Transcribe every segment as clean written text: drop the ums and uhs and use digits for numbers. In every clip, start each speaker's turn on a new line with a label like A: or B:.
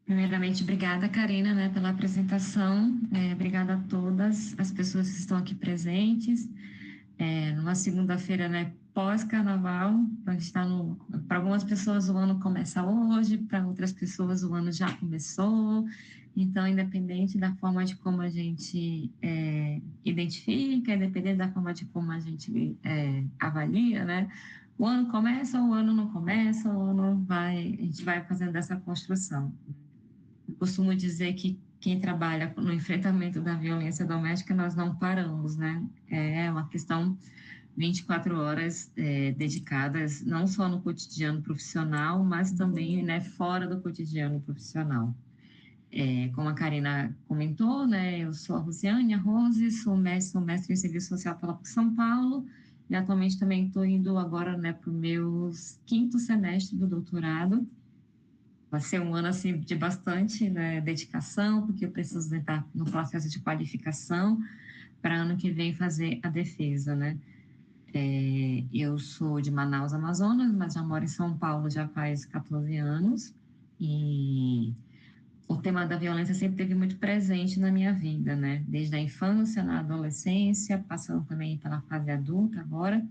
A: Primeiramente, obrigada, Karina, né, pela apresentação. Obrigada a todas as pessoas que estão aqui presentes. Numa segunda-feira, né, pós-carnaval, então a gente está no. Para algumas pessoas o ano começa hoje, para outras pessoas o ano já começou. Então, independente da forma de como a gente identifica, independente da forma de como a gente avalia, né, o ano começa, o ano não começa, o ano vai, a gente vai fazendo essa construção. Eu costumo dizer que quem trabalha no enfrentamento da violência doméstica, nós não paramos, né? É uma questão 24 horas dedicadas, não só no cotidiano profissional, mas também, né, fora do cotidiano profissional. Como a Karina comentou, né, eu sou a Rosiane, a Rose, sou mestre em Serviço Social pela São Paulo, e atualmente também estou indo agora, né, para o meu quinto semestre do doutorado. Vai ser um ano assim de bastante, né, dedicação, porque eu preciso estar no processo de qualificação para ano que vem fazer a defesa, né? Eu sou de Manaus, Amazonas, mas já moro em São Paulo já faz 14 anos e o tema da violência sempre teve muito presente na minha vida, né? Desde a infância, na adolescência, passando também pela fase adulta agora.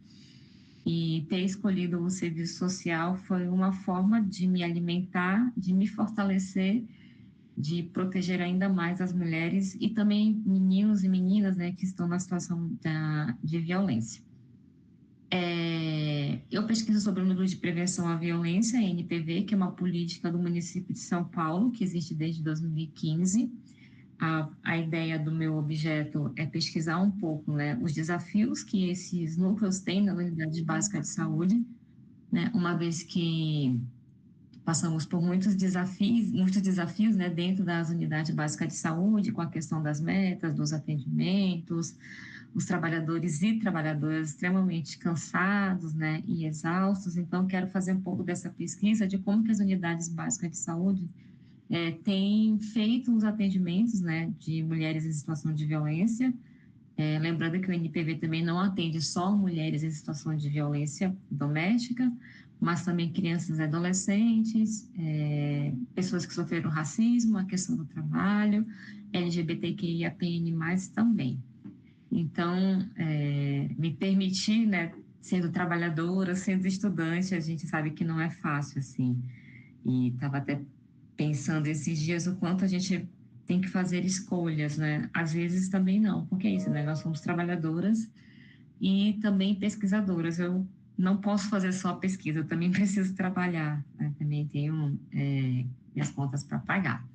A: E ter escolhido o serviço social foi uma forma de me alimentar, de me fortalecer, de proteger ainda mais as mulheres e também meninos e meninas, né, que estão na situação de violência. Eu pesquiso sobre o Núcleo de Prevenção à Violência, NPV, que é uma política do município de São Paulo, que existe desde 2015. A ideia do meu objeto é pesquisar um pouco, né, os desafios que esses núcleos têm na unidade básica de saúde, né, uma vez que passamos por muitos desafios, né, dentro das unidades básicas de saúde, com a questão das metas, dos atendimentos, os trabalhadores e trabalhadoras extremamente cansados, né, e exaustos. Então, quero fazer um pouco dessa pesquisa de como que as unidades básicas de saúde têm feito os atendimentos, né, de mulheres em situação de violência. Lembrando que o NPV também não atende só mulheres em situação de violência doméstica, mas também crianças e adolescentes, pessoas que sofreram racismo, a questão do trabalho, LGBTQIAPN+, também. Então, me permitir, né, sendo trabalhadora, sendo estudante, a gente sabe que não é fácil, assim. E estava até pensando esses dias o quanto a gente tem que fazer escolhas, né? Às vezes também não, porque é isso, né? Nós somos trabalhadoras e também pesquisadoras. Eu não posso fazer só pesquisa, eu também preciso trabalhar, né? Também tenho minhas contas para pagar.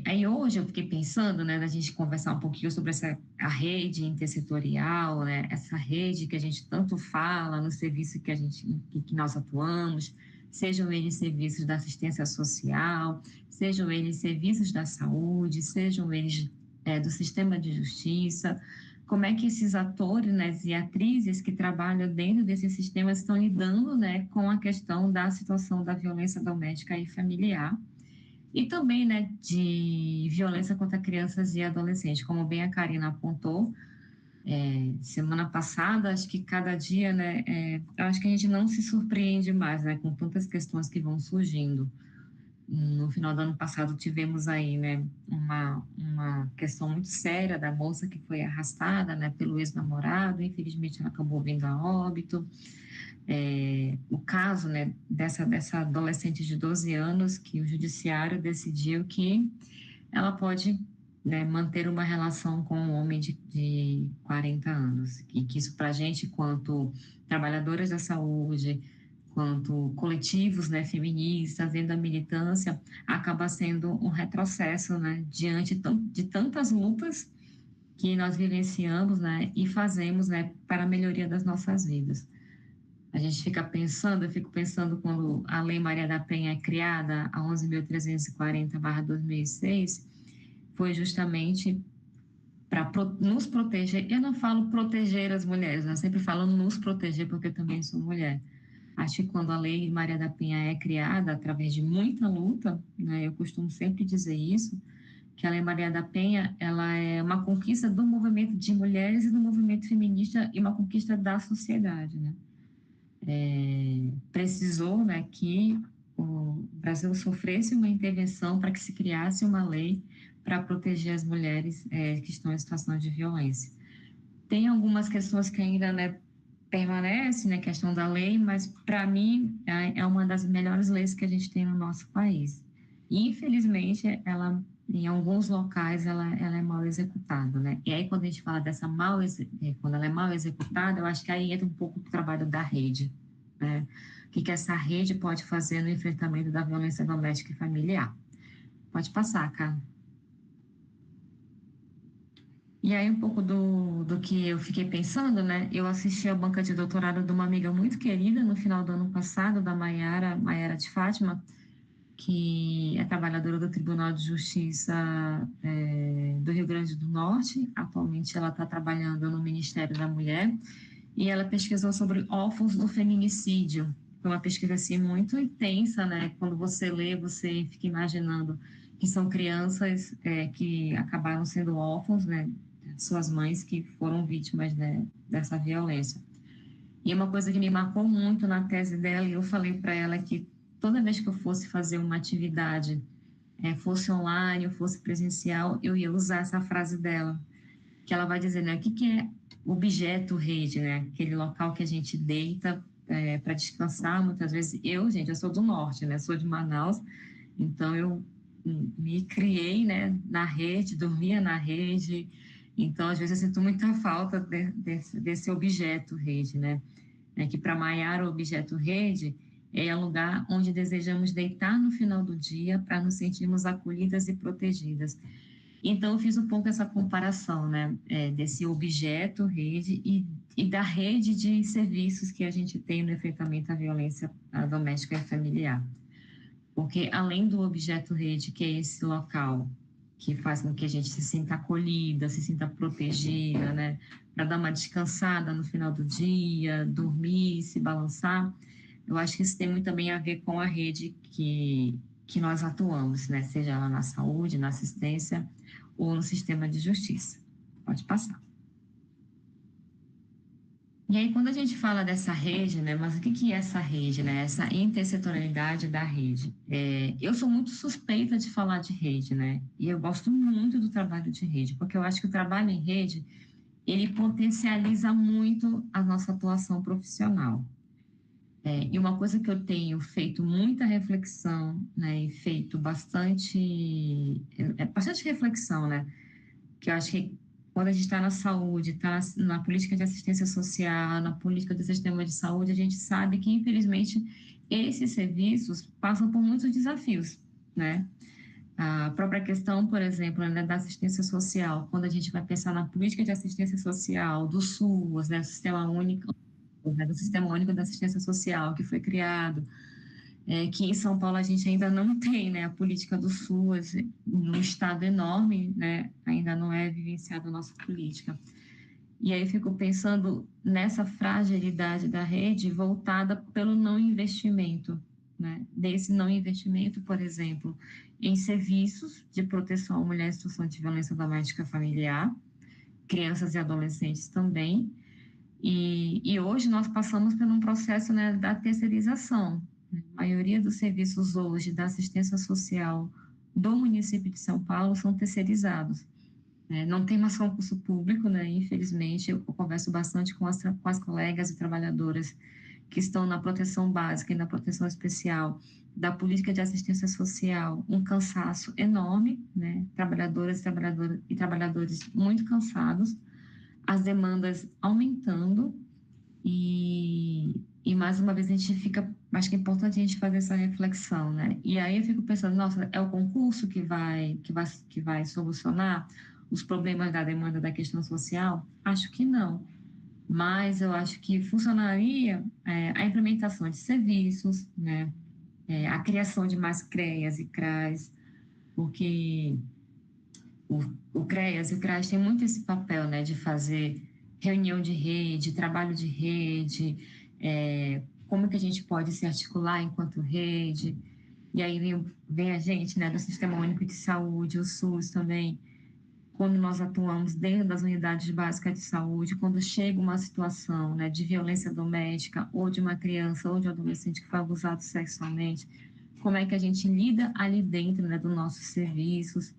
A: Aí hoje eu fiquei pensando, né, da gente conversar um pouquinho sobre a rede intersetorial, né, essa rede que a gente tanto fala no serviço que nós atuamos, sejam eles serviços da assistência social, sejam eles serviços da saúde, sejam eles do sistema de justiça, como é que esses atores, né, e atrizes que trabalham dentro desses sistemas estão lidando, né, com a questão da situação da violência doméstica e familiar, e também, né, de violência contra crianças e adolescentes, como bem a Karina apontou, semana passada, acho que cada dia, né, eu acho que a gente não se surpreende mais, né, com tantas questões que vão surgindo. No final do ano passado tivemos aí, né, uma questão muito séria da moça que foi arrastada, né, pelo ex-namorado, infelizmente ela acabou vindo a óbito. O caso, né, dessa adolescente de 12 anos, que o judiciário decidiu que ela pode, né, manter uma relação com um homem de 40 anos, e que isso para a gente, quanto trabalhadoras da saúde, quanto coletivos, né, feministas, dentro da militância, acaba sendo um retrocesso, né, diante de tantas lutas que nós vivenciamos, né, e fazemos, né, para a melhoria das nossas vidas. A gente fica pensando, eu fico pensando quando a Lei Maria da Penha é criada, a 11.340/2006, foi justamente para nos proteger. Eu não falo proteger as mulheres, eu sempre falo nos proteger, porque eu também sou mulher. Acho que quando a Lei Maria da Penha é criada, através de muita luta, né, eu costumo sempre dizer isso, que a Lei Maria da Penha, ela é uma conquista do movimento de mulheres e do movimento feminista e uma conquista da sociedade, né? Precisou, né, que o Brasil sofresse uma intervenção para que se criasse uma lei para proteger as mulheres que estão em situação de violência. Tem algumas questões que ainda, né, permanecem, né, questão da lei, mas para mim é uma das melhores leis que a gente tem no nosso país. Infelizmente, ela em alguns locais ela é mal executada, né? E aí quando a gente fala dessa quando ela é mal executada, eu acho que aí entra um pouco o trabalho da rede, né? O que essa rede pode fazer no enfrentamento da violência doméstica e familiar? Pode passar, cara. E aí, um pouco do que eu fiquei pensando, né? Eu assisti a banca de doutorado de uma amiga muito querida no final do ano passado, da Maiara de Fátima, que é trabalhadora do Tribunal de Justiça do Rio Grande do Norte. Atualmente, ela está trabalhando no Ministério da Mulher e ela pesquisou sobre órfãos do feminicídio. Foi uma pesquisa assim muito intensa, né? Quando você lê, você fica imaginando que são crianças que acabaram sendo órfãos, né? Suas mães que foram vítimas, né, dessa violência. E uma coisa que me marcou muito na tese dela, e eu falei para ela que toda vez que eu fosse fazer uma atividade, fosse online ou fosse presencial, eu ia usar essa frase dela, que ela vai dizer, né, o que, que é objeto rede, né, aquele local que a gente deita para descansar, muitas vezes. Eu sou do norte, né, sou de Manaus, então eu me criei, né, na rede, dormia na rede, então às vezes eu sinto muita falta desse objeto rede, né, que para Maiara o objeto rede é o lugar onde desejamos deitar no final do dia para nos sentirmos acolhidas e protegidas. Então, eu fiz um pouco essa comparação, né, desse objeto, rede, e da rede de serviços que a gente tem no enfrentamento à violência doméstica e familiar. Porque, além do objeto rede, que é esse local que faz com que a gente se sinta acolhida, se sinta protegida, né, para dar uma descansada no final do dia, dormir, se balançar, eu acho que isso tem muito também a ver com a rede que nós atuamos, né, seja lá na saúde, na assistência, ou no sistema de justiça. Pode passar. E aí, quando a gente fala dessa rede, né, mas o que que é essa rede, né, essa intersetorialidade da rede? Eu sou muito suspeita de falar de rede, né, e eu gosto muito do trabalho de rede, porque eu acho que o trabalho em rede, ele potencializa muito a nossa atuação profissional. E uma coisa que eu tenho feito muita reflexão, né, e feito bastante reflexão, né, que eu acho que quando a gente está na saúde, está na política de assistência social, na política do sistema de saúde, a gente sabe que, infelizmente, esses serviços passam por muitos desafios, né? A própria questão, por exemplo, né, da assistência social, quando a gente vai pensar na política de assistência social, do SUS, né, do Sistema Único da Assistência Social, que foi criado, que em São Paulo a gente ainda não tem, né, a política do SUS, num estado enorme, né, ainda não é vivenciada a nossa política. E aí eu fico pensando nessa fragilidade da rede voltada pelo não investimento, né, desse não investimento, por exemplo, em serviços de proteção à mulher em situação de violência doméstica familiar, crianças e adolescentes também, e hoje nós passamos por um processo, né, da terceirização. A maioria dos serviços hoje da assistência social do município de São Paulo são terceirizados. Não tem mais concurso público, né? Infelizmente, eu converso bastante com as colegas e trabalhadoras que estão na proteção básica e na proteção especial da política de assistência social, um cansaço enorme, né? Trabalhadores muito cansados, as demandas aumentando e mais uma vez a gente fica, acho que é importante a gente fazer essa reflexão, né? E aí eu fico pensando, nossa, é o concurso que vai solucionar os problemas da demanda da questão social? Acho que não. Mas eu acho que funcionaria a implementação de serviços, né? A criação de mais CREAs e CRAs, porque o, o CREAS e o CRAS tem muito esse papel, né, de fazer reunião de rede, trabalho de rede, como que a gente pode se articular enquanto rede, e aí vem a gente, né, do Sistema Único de Saúde, o SUS também, quando nós atuamos dentro das unidades básicas de saúde, quando chega uma situação, né, de violência doméstica, ou de uma criança ou de um adolescente que foi abusado sexualmente, como é que a gente lida ali dentro, né, dos nossos serviços.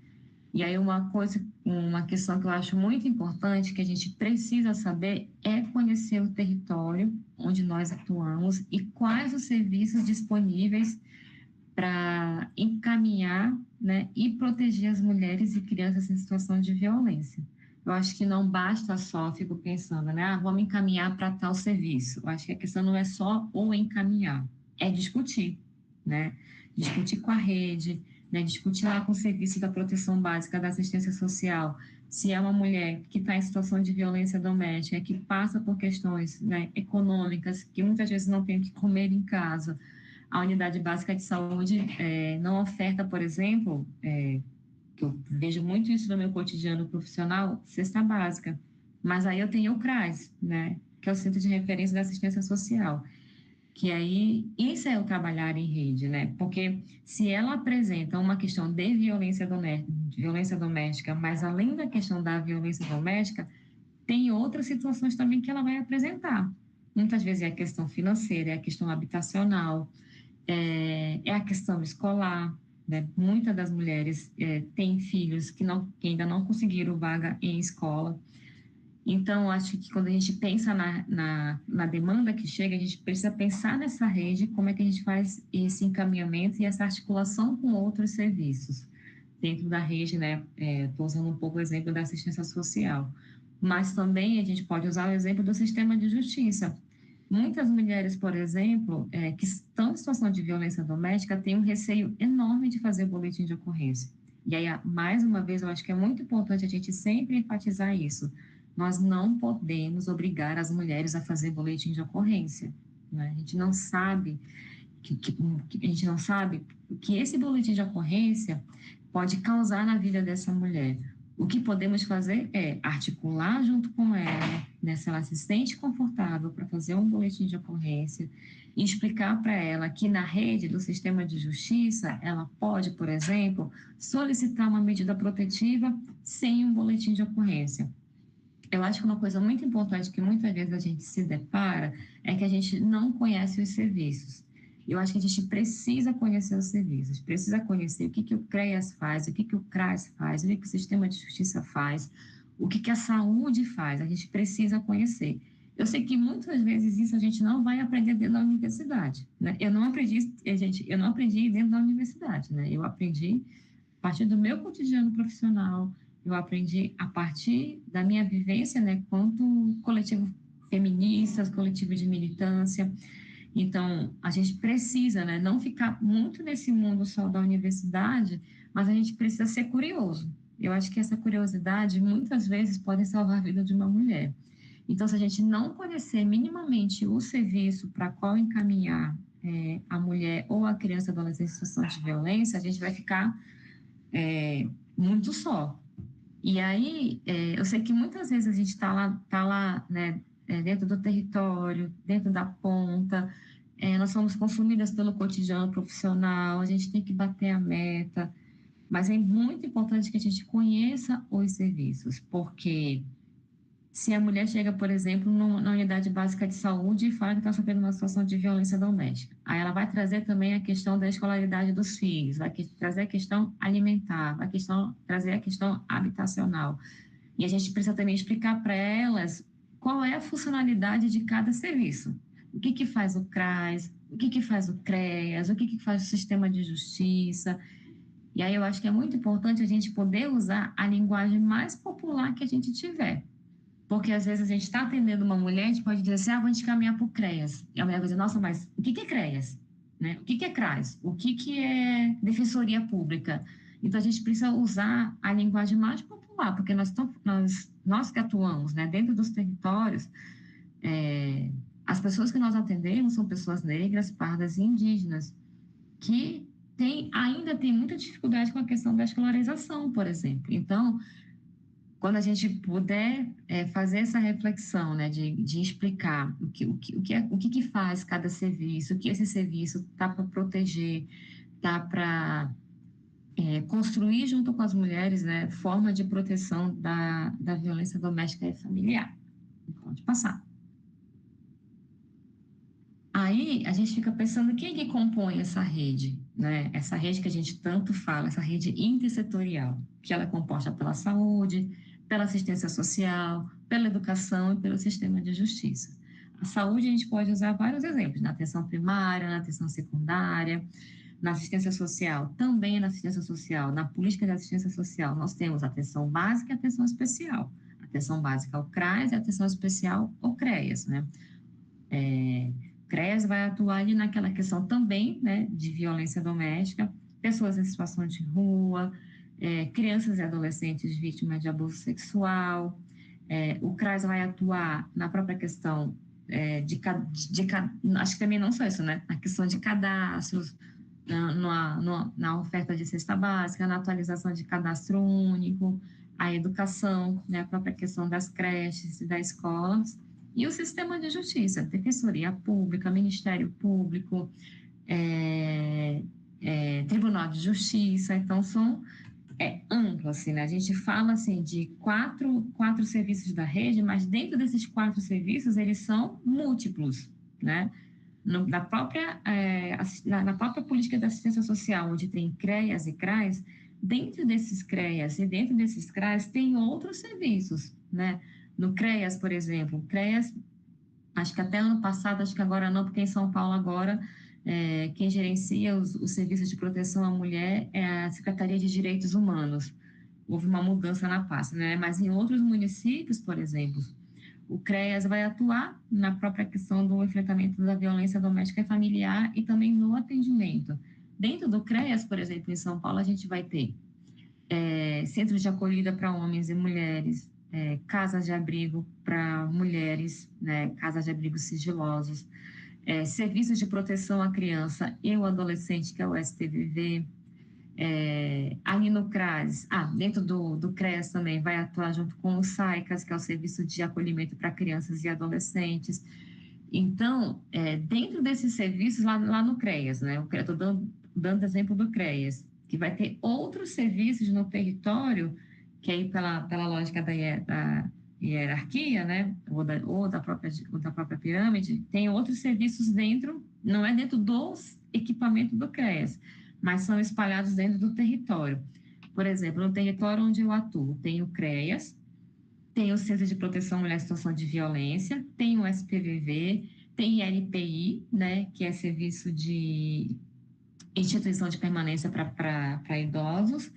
A: E aí uma questão que eu acho muito importante, que a gente precisa saber, é conhecer o território onde nós atuamos e quais os serviços disponíveis para encaminhar, né, e proteger as mulheres e crianças em situação de violência. Eu acho que não basta só, fico pensando, né, vamos encaminhar para tal serviço. Eu acho que a questão não é só o encaminhar, é discutir, né? Discutir com a rede, né, discutir lá com o serviço da proteção básica, da assistência social, se é uma mulher que está em situação de violência doméstica, que passa por questões, né, econômicas, que muitas vezes não tem o que comer em casa. A unidade básica de saúde não oferta, por exemplo, que eu vejo muito isso no meu cotidiano profissional, cesta básica. Mas aí eu tenho o CRAS, né, que é o Centro de Referência da Assistência Social, que aí isso é o trabalhar em rede, né? Porque se ela apresenta uma questão de violência doméstica, mas além da questão da violência doméstica, tem outras situações também que ela vai apresentar. Muitas vezes é a questão financeira, é a questão habitacional, é a questão escolar, né? Muitas das mulheres têm filhos que ainda não conseguiram vaga em escola. Então, acho que quando a gente pensa na demanda que chega, a gente precisa pensar nessa rede, como é que a gente faz esse encaminhamento e essa articulação com outros serviços dentro da rede, né? Estou usando um pouco o exemplo da assistência social, mas também a gente pode usar o exemplo do sistema de justiça. Muitas mulheres, por exemplo, que estão em situação de violência doméstica, têm um receio enorme de fazer boletim de ocorrência. E aí, mais uma vez, eu acho que é muito importante a gente sempre enfatizar isso. Nós não podemos obrigar as mulheres a fazer boletim de ocorrência, né? A gente não sabe a gente não sabe o que esse boletim de ocorrência pode causar na vida dessa mulher. O que podemos fazer é articular junto com ela, né, se ela se sente confortável para fazer um boletim de ocorrência, e explicar para ela que na rede do sistema de justiça, ela pode, por exemplo, solicitar uma medida protetiva sem um boletim de ocorrência. Eu acho que uma coisa muito importante que muitas vezes a gente se depara é que a gente não conhece os serviços. Eu acho que a gente precisa conhecer os serviços, precisa conhecer o que o CREAS faz, o que o CRAS faz, o que o sistema de justiça faz, o que a saúde faz. A gente precisa conhecer. Eu sei que muitas vezes isso a gente não vai aprender dentro da universidade, né? Eu não aprendi, gente, eu não aprendi dentro da universidade, né? Eu aprendi a partir do meu cotidiano profissional, eu aprendi a partir da minha vivência, né, quanto coletivo feminista, coletivo de militância. Então, a gente precisa, né, não ficar muito nesse mundo só da universidade, mas a gente precisa ser curioso. Eu acho que essa curiosidade, muitas vezes, pode salvar a vida de uma mulher. Então, se a gente não conhecer minimamente o serviço para qual encaminhar a mulher ou a criança adolescente em situação de violência, a gente vai ficar muito só. E aí, eu sei que muitas vezes a gente está lá, né, dentro do território, dentro da ponta, nós somos consumidas pelo cotidiano profissional, a gente tem que bater a meta, mas é muito importante que a gente conheça os serviços, porque se a mulher chega, por exemplo, na unidade básica de saúde e fala que está sofrendo uma situação de violência doméstica, aí ela vai trazer também a questão da escolaridade dos filhos, vai trazer a questão alimentar, vai trazer a questão habitacional. E a gente precisa também explicar para elas qual é a funcionalidade de cada serviço. O que faz o CRAS, o que faz o CREAS, o que faz o sistema de justiça. E aí eu acho que é muito importante a gente poder usar a linguagem mais popular que a gente tiver. Porque às vezes a gente está atendendo uma mulher, a gente pode dizer assim, vou te caminhar para o CREAS. E a mulher vai dizer, nossa, mas o que é CREAS? Né? O que é CRAS? O que é Defensoria Pública? Então a gente precisa usar a linguagem mais popular, porque nós que atuamos, né, dentro dos territórios, as pessoas que nós atendemos são pessoas negras, pardas e indígenas, que ainda tem muita dificuldade com a questão da escolarização, por exemplo. Então, quando a gente puder fazer essa reflexão, né, de explicar o que faz cada serviço, o que esse serviço está para proteger, está para construir junto com as mulheres, né, forma de proteção da violência doméstica e familiar. Pode passar. Aí a gente fica pensando quem que compõe essa rede, né? Essa rede que a gente tanto fala, essa rede intersetorial, que ela é composta pela saúde, pela assistência social, pela educação e pelo sistema de justiça. A saúde a gente pode usar vários exemplos, na atenção primária, na atenção secundária, na assistência social, também na assistência social, na política de assistência social, nós temos atenção básica e atenção especial. Atenção básica ao CRAS e atenção especial ao CREAS, né? CREAS vai atuar ali naquela questão também, né, de violência doméstica, pessoas em situação de rua, crianças e adolescentes vítimas de abuso sexual. O CRAS vai atuar na própria questão acho que também não só isso, né, na questão de cadastros, na oferta de cesta básica, na atualização de cadastro único, a educação, né, a própria questão das creches e das escolas, e o sistema de justiça, Defensoria Pública, Ministério Público, Tribunal de Justiça. Então, amplo, assim, né? A gente fala, assim, de quatro serviços da rede, mas dentro desses 4 serviços, eles são múltiplos, né? Na própria política da assistência social, onde tem CREAS e CRAS, dentro desses CREAS e dentro desses CRAS tem outros serviços, né? No CREAS, por exemplo, CREAS, acho que até ano passado, acho que agora não, porque em São Paulo agora, quem gerencia os serviços de proteção à mulher é a Secretaria de Direitos Humanos. Houve uma mudança na pasta, né? Mas em outros municípios, por exemplo, o CREAS vai atuar na própria questão do enfrentamento da violência doméstica e familiar e também no atendimento. Dentro do CREAS, por exemplo, em São Paulo, a gente vai ter centros de acolhida para homens e mulheres, casas de abrigo para mulheres, né, casas de abrigo sigilosos, serviços de proteção à criança e ao adolescente, que é o SPVV. Ali no CRAS, dentro do CREAS também vai atuar junto com o SAICAS, que é o Serviço de Acolhimento para Crianças e Adolescentes. Então, dentro desses serviços, lá no CREAS, né, eu estou dando exemplo do CREAS, que vai ter outros serviços no território, que aí pela lógica da hierarquia, né, ou da própria pirâmide, tem outros serviços dentro, não é dentro dos equipamentos do CREAS, mas são espalhados dentro do território. Por exemplo, no território onde eu atuo, tem o CREAS, tem o Centro de Proteção à Mulher em Situação de Violência, tem o SPVV, tem LPI, né, que é Serviço de Instituição de Permanência para idosos,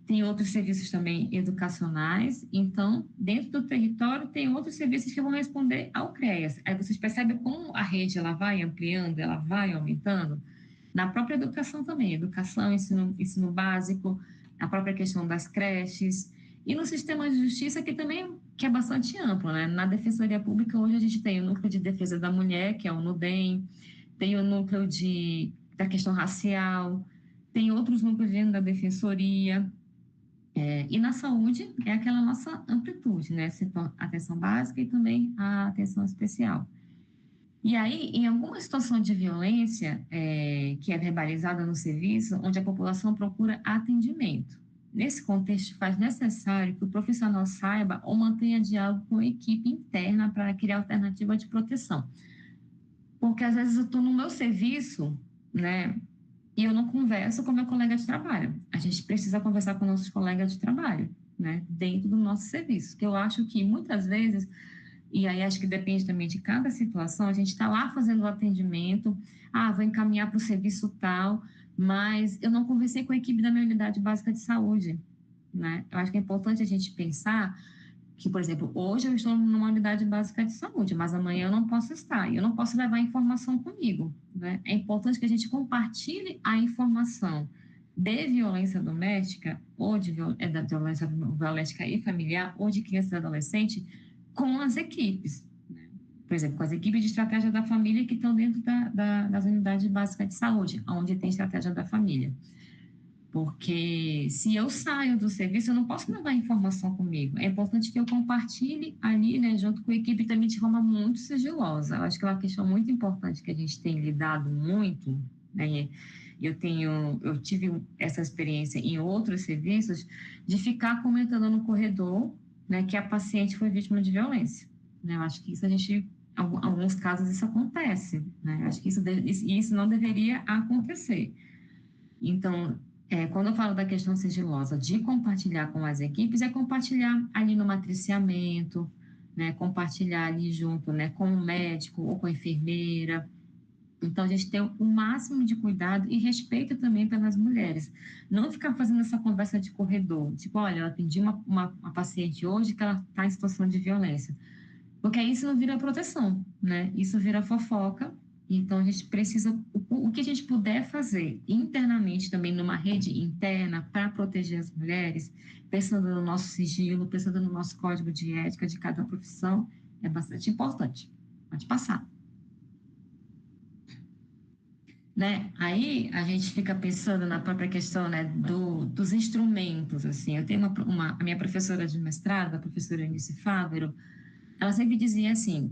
A: tem outros serviços também educacionais. Então, dentro do território, tem outros serviços que vão responder ao CREAS. Aí vocês percebem como a rede ela vai ampliando, ela vai aumentando. Na própria educação também, educação, ensino básico, a própria questão das creches, e no sistema de justiça, que é bastante amplo, né? Na Defensoria Pública, hoje a gente tem o Núcleo de Defesa da Mulher, que é o NUDEM, tem o núcleo da questão racial, tem outros núcleos dentro da Defensoria, e na saúde é aquela nossa amplitude, né? Atenção básica e também a atenção especial. E aí, em alguma situação de violência que é verbalizada no serviço, onde a população procura atendimento. Nesse contexto, faz necessário que o profissional saiba ou mantenha diálogo com a equipe interna para criar alternativa de proteção. Porque, às vezes, eu estou no meu serviço, né, e eu não converso com meu colega de trabalho. A gente precisa conversar com nossos colegas de trabalho, né, dentro do nosso serviço. Que eu acho que, muitas vezes, e aí acho que depende também de cada situação, a gente está lá fazendo o atendimento, vou encaminhar para o serviço tal, mas eu não conversei com a equipe da minha unidade básica de saúde, né? Eu acho que é importante a gente pensar que, por exemplo, hoje eu estou numa unidade básica de saúde, mas amanhã eu não posso estar, e eu não posso levar informação comigo, né? É importante que a gente compartilhe a informação de violência doméstica, ou da violência doméstica e familiar, ou de criança e adolescente, com as equipes, né? Por exemplo, com as equipes de estratégia da família que estão dentro das unidades básicas de saúde, onde tem estratégia da família. Porque se eu saio do serviço, eu não posso levar informação comigo. É importante que eu compartilhe ali, né, junto com a equipe, também de forma muito sigilosa. Eu acho que é uma questão muito importante que a gente tem lidado muito, né? Eu tive essa experiência em outros serviços, de ficar comentando no corredor, né, que a paciente foi vítima de violência, né? Eu acho que isso a gente alguns casos isso acontece, né? Acho que isso não deveria acontecer. Então, quando eu falo da questão sigilosa de compartilhar com as equipes, é compartilhar ali no matriciamento, né? Compartilhar ali junto, né? Com o médico ou com a enfermeira. Então, a gente tem o máximo de cuidado e respeito também pelas mulheres. Não ficar fazendo essa conversa de corredor. Tipo, olha, eu atendi uma paciente hoje que ela está em situação de violência. Porque aí isso não vira proteção, né? Isso vira fofoca. Então, a gente precisa, o que a gente puder fazer internamente também numa rede interna para proteger as mulheres, pensando no nosso sigilo, pensando no nosso código de ética de cada profissão, é bastante importante. Pode passar. Né? Aí a gente fica pensando na própria questão, né, dos instrumentos, assim. Eu tenho a minha professora de mestrado, a professora Eunice Fávero, ela sempre dizia assim,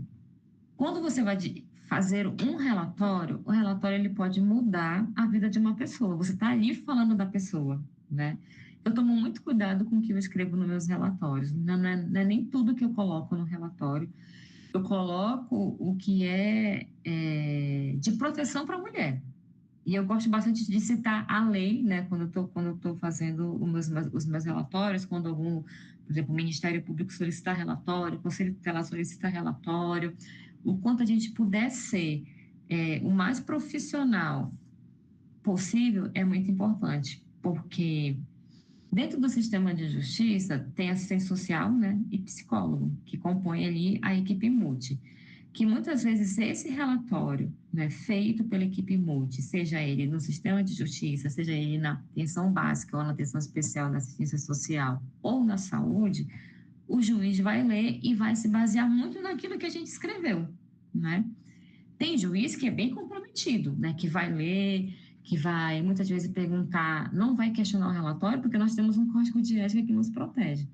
A: quando você vai fazer um relatório, o relatório ele pode mudar a vida de uma pessoa. Você está ali falando da pessoa, né? Eu tomo muito cuidado com o que eu escrevo nos meus relatórios. Não é nem tudo que eu coloco no relatório. Eu coloco o que é de proteção para a mulher. E eu gosto bastante de citar a lei, né, quando eu tô fazendo os meus relatórios, quando algum, por exemplo, o Ministério Público solicitar relatório, o Conselho Tutelar solicitar relatório, o quanto a gente puder ser o mais profissional possível é muito importante, porque dentro do sistema de justiça tem assistente social, né, e psicólogo, que compõem ali a equipe multi que muitas vezes esse relatório, né, feito pela equipe multi, seja ele no sistema de justiça, seja ele na atenção básica ou na atenção especial, na assistência social ou na saúde, o juiz vai ler e vai se basear muito naquilo que a gente escreveu, né? Tem juiz que é bem comprometido, né, que vai ler, que vai muitas vezes perguntar, não vai questionar o relatório, porque nós temos um código de ética que nos protege.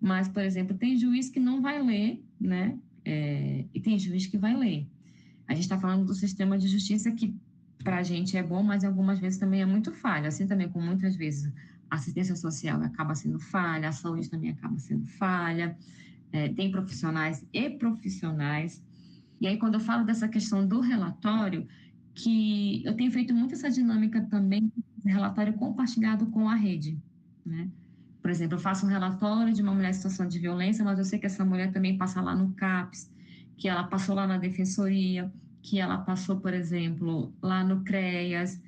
A: Mas, por exemplo, tem juiz que não vai ler, né? E tem juiz que vai ler. A gente está falando do sistema de justiça que para a gente é bom, mas algumas vezes também é muito falha. Assim também como muitas vezes a assistência social acaba sendo falha, a saúde também acaba sendo falha. Tem profissionais e profissionais. E aí, quando eu falo dessa questão do relatório, que eu tenho feito muito essa dinâmica também, relatório compartilhado com a rede, né? Por exemplo, eu faço um relatório de uma mulher em situação de violência, mas eu sei que essa mulher também passa lá no CAPS, que ela passou lá na defensoria, que ela passou, por exemplo, lá no CREAS,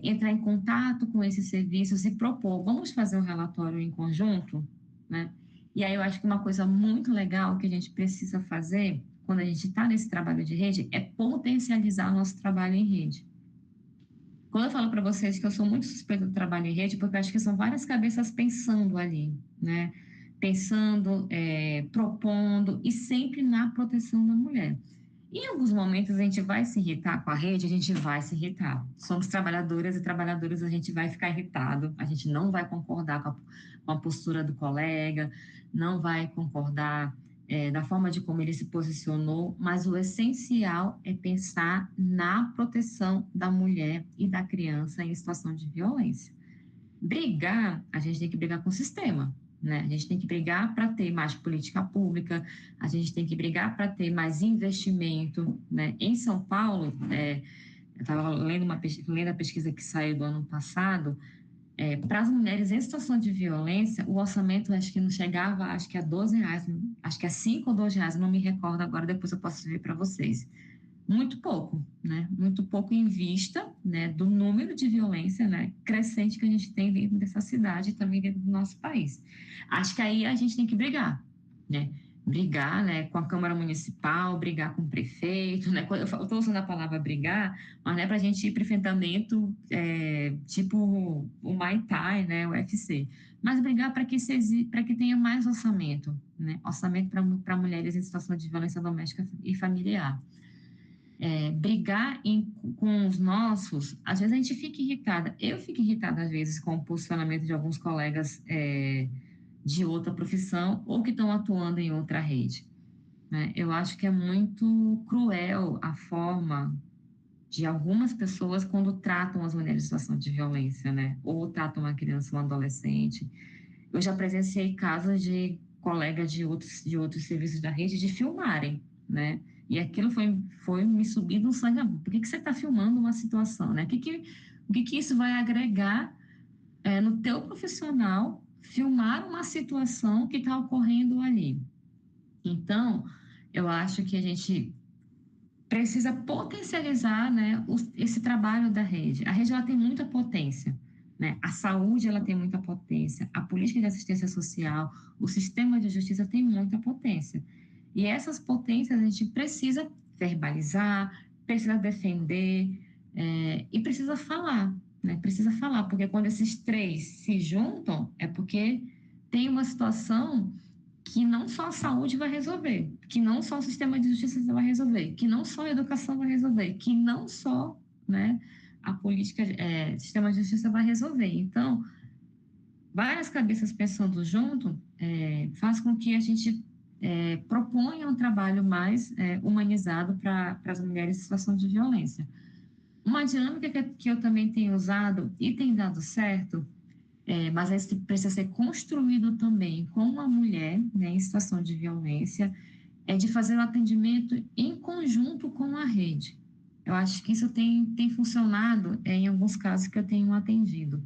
A: entrar em contato com esses serviços e propor, vamos fazer um relatório em conjunto, né? E aí eu acho que uma coisa muito legal que a gente precisa fazer quando a gente está nesse trabalho de rede é potencializar nosso trabalho em rede. Quando eu falo para vocês que eu sou muito suspeita do trabalho em rede, porque eu acho que são várias cabeças pensando ali, né? Pensando, propondo e sempre na proteção da mulher. Em alguns momentos a gente vai se irritar com a rede, a gente vai se irritar. Somos trabalhadoras e trabalhadores, a gente vai ficar irritado, a gente não vai concordar com a postura do colega, não vai concordar da forma de como ele se posicionou, mas o essencial é pensar na proteção da mulher e da criança em situação de violência. Brigar, a gente tem que brigar com o sistema, né? A gente tem que brigar para ter mais política pública, a gente tem que brigar para ter mais investimento, né? Em São Paulo, eu estava lendo a pesquisa que saiu do ano passado, para as mulheres em situação de violência, o orçamento acho que não chegava, acho que a R$ 12, acho que é 5 ou R$ 2, não me recordo agora, depois eu posso ver para vocês. Muito pouco, né? Muito pouco em vista, né, do número de violência, né, crescente que a gente tem dentro dessa cidade e também dentro do nosso país. Acho que aí a gente tem que brigar, né? Brigar, né, com a Câmara Municipal, brigar com o prefeito, né? Eu estou usando a palavra brigar, mas não é para a gente ir para enfrentamento tipo o Muay Thai, né, o UFC, mas brigar para que tenha mais orçamento, né? Orçamento para mulheres em situação de violência doméstica e familiar. Brigar com os nossos, às vezes a gente fica irritada. Eu fico irritada, às vezes, com o posicionamento de alguns colegas de outra profissão ou que estão atuando em outra rede, né? Eu acho que é muito cruel a forma de algumas pessoas quando tratam as mulheres em situação de violência, né? Ou tratam uma criança ou um adolescente. Eu já presenciei casos de colegas de outros serviços da rede de filmarem, né? E aquilo foi me subindo no sangue. Por que você está filmando uma situação, né? O que isso vai agregar no teu profissional, filmar uma situação que está ocorrendo ali? Então, eu acho que a gente precisa potencializar, né, esse trabalho da rede. A rede ela tem muita potência, né? A saúde ela tem muita potência, a política de assistência social, o sistema de justiça tem muita potência. E essas potências a gente precisa verbalizar, precisa defender e precisa falar, né? Precisa falar, porque quando esses três se juntam, é porque tem uma situação que não só a saúde vai resolver, que não só o sistema de justiça vai resolver, que não só a educação vai resolver, que não só, né, a política, sistema de justiça vai resolver. Então, várias cabeças pensando junto faz com que a gente proponha um trabalho mais humanizado para as mulheres em situação de violência. Uma dinâmica que eu também tenho usado e tem dado certo mas isso precisa ser construído também com a mulher, né, em situação de violência, de fazer o atendimento em conjunto com a rede. Eu acho que isso tem funcionado em alguns casos que eu tenho atendido,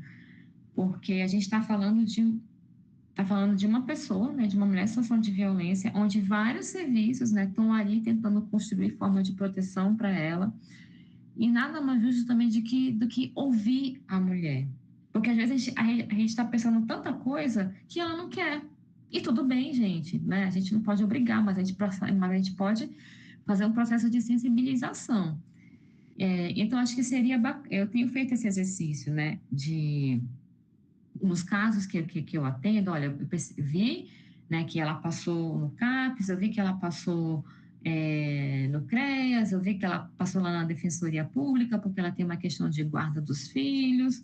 A: porque a gente está falando de uma pessoa, né, de uma mulher em situação de violência, onde vários serviços, né, estão ali tentando construir forma de proteção para ela, e nada mais justo também do que ouvir a mulher. Porque às vezes a gente está pensando tanta coisa que ela não quer. E tudo bem, gente, né? A gente não pode obrigar, mas a gente pode fazer um processo de sensibilização. Então, acho que seria bacana. Eu tenho feito esse exercício, né? Nos casos que eu atendo, olha, eu vi, né, que ela passou no CAPS, eu vi que ela passou no CREAS, eu vi que ela passou lá na Defensoria Pública, porque ela tem uma questão de guarda dos filhos,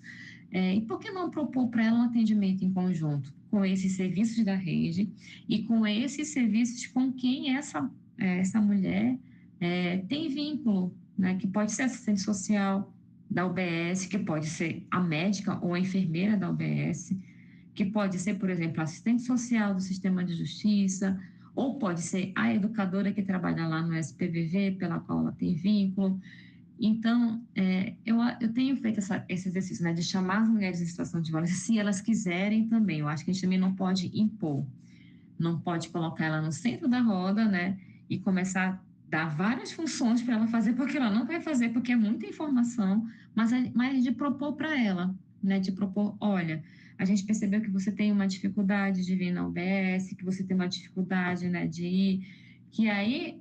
A: e por que não propor para ela um atendimento em conjunto com esses serviços da rede e com esses serviços com quem essa mulher tem vínculo, né, que pode ser assistente social da UBS, que pode ser a médica ou a enfermeira da UBS, que pode ser, por exemplo, a assistente social do sistema de justiça, ou pode ser a educadora que trabalha lá no SPVV, pela qual ela tem vínculo. Então, eu tenho feito esse exercício, né, de chamar as mulheres em situação de violência, se elas quiserem também. Eu acho que a gente também não pode impor, não pode colocar ela no centro da roda, né, e começar a dar várias funções para ela fazer, porque ela não vai fazer, porque é muita informação, mas de propor para ela, né, de propor, olha, a gente percebeu que você tem uma dificuldade de vir na UBS, que você tem uma dificuldade, né, de ir, que aí,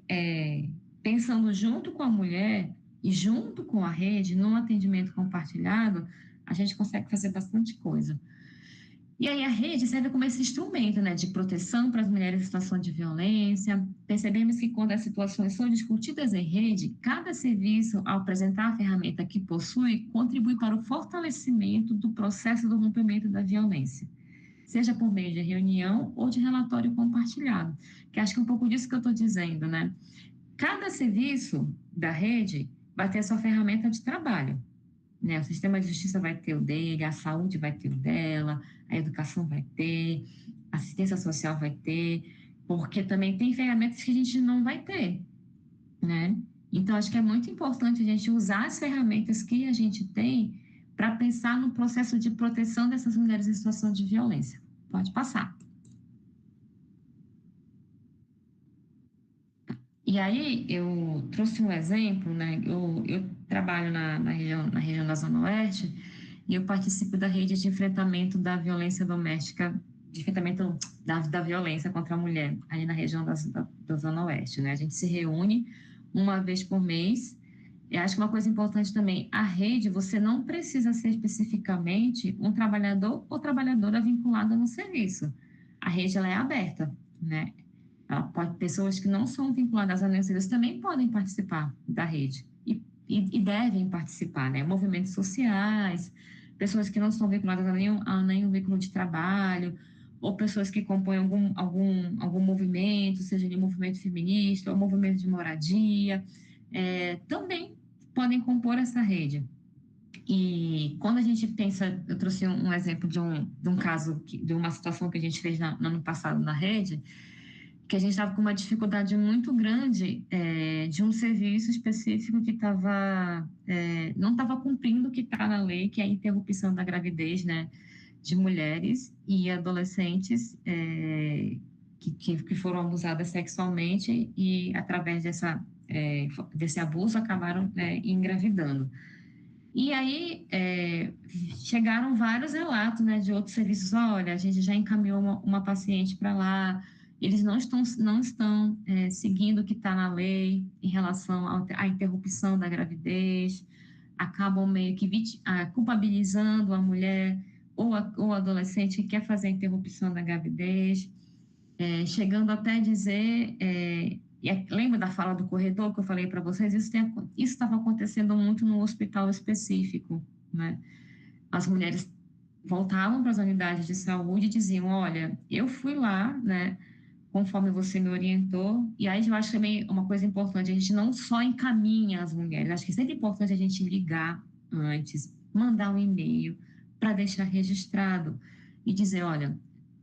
A: pensando junto com a mulher e junto com a rede, num atendimento compartilhado, a gente consegue fazer bastante coisa. E aí a rede serve como esse instrumento, né, de proteção para as mulheres em situação de violência. Percebemos que quando as situações são discutidas em rede, cada serviço, ao apresentar a ferramenta que possui, contribui para o fortalecimento do processo do rompimento da violência, seja por meio de reunião ou de relatório compartilhado, que acho que é um pouco disso que eu estou dizendo, né? Cada serviço da rede vai ter a sua ferramenta de trabalho, né? O sistema de justiça vai ter o dele, a saúde vai ter o dela, a educação vai ter, a assistência social vai ter, porque também tem ferramentas que a gente não vai ter, né? Então, acho que é muito importante a gente usar as ferramentas que a gente tem para pensar no processo de proteção dessas mulheres em situação de violência. Pode passar. E aí, eu trouxe um exemplo, né? Eu trabalho na região da Zona Oeste e eu participo da rede de enfrentamento da violência doméstica, de enfrentamento da violência contra a mulher, ali na região da Zona Oeste, né? A gente se reúne uma vez por mês. Eu acho que uma coisa importante também, a rede, você não precisa ser especificamente um trabalhador ou trabalhadora vinculada no serviço. A rede, ela é aberta, né? Pessoas que não são vinculadas a nenhum serviço também podem participar da rede e devem participar, né? Movimentos sociais, pessoas que não são vinculadas a nenhum vínculo de trabalho, ou pessoas que compõem algum movimento, seja de movimento feminista ou movimento de moradia, também podem compor essa rede. E quando a gente pensa, eu trouxe um exemplo de um caso, de uma situação que a gente fez no ano passado na rede, que a gente estava com uma dificuldade muito grande de um serviço específico que não estava cumprindo o que está na lei, que é a interrupção da gravidez, né, de mulheres e adolescentes que foram abusadas sexualmente e, através desse abuso, acabaram engravidando. E aí chegaram vários relatos, né, de outros serviços. Olha, a gente já encaminhou uma paciente para lá, eles não estão seguindo o que está na lei em relação à interrupção da gravidez, acabam meio que culpabilizando a mulher ou o adolescente que quer fazer a interrupção da gravidez, chegando até dizer, lembra da fala do corredor que eu falei para vocês? Isso estava acontecendo muito no hospital específico, né? As mulheres voltavam para as unidades de saúde e diziam, olha, eu fui lá, né, conforme você me orientou, e aí eu acho também uma coisa importante, a gente não só encaminha as mulheres, acho que é sempre importante a gente ligar antes, mandar um e-mail para deixar registrado e dizer, olha,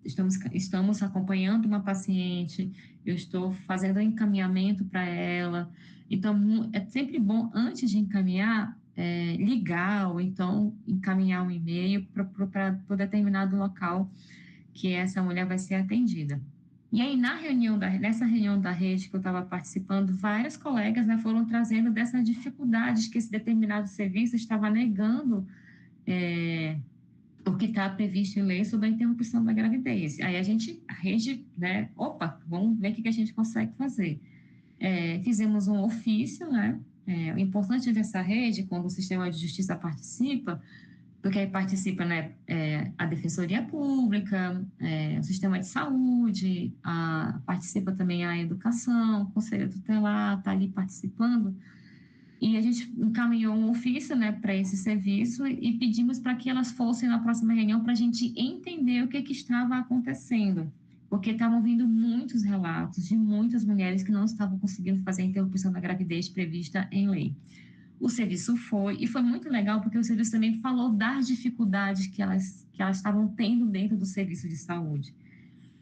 A: estamos acompanhando uma paciente, eu estou fazendo um encaminhamento para ela, então é sempre bom, antes de encaminhar, ligar ou então encaminhar um e-mail para determinado local que essa mulher vai ser atendida. E aí, nessa reunião da rede que eu estava participando, várias colegas, né, foram trazendo dessas dificuldades que esse determinado serviço estava negando o que está previsto em lei sobre a interrupção da gravidez. Aí a rede, né, opa, vamos ver o que a gente consegue fazer. Fizemos um ofício, né, o importante dessa rede, quando o sistema de justiça participa, porque aí participa, né, a Defensoria Pública, o Sistema de Saúde, participa também a Educação, o Conselho Tutelar está ali participando, e a gente encaminhou um ofício, né, para esse serviço e pedimos para que elas fossem na próxima reunião para a gente entender o que estava acontecendo, porque estavam vindo muitos relatos de muitas mulheres que não estavam conseguindo fazer a interrupção da gravidez prevista em lei. O serviço foi, e foi muito legal, porque o serviço também falou das dificuldades que elas estavam tendo dentro do serviço de saúde.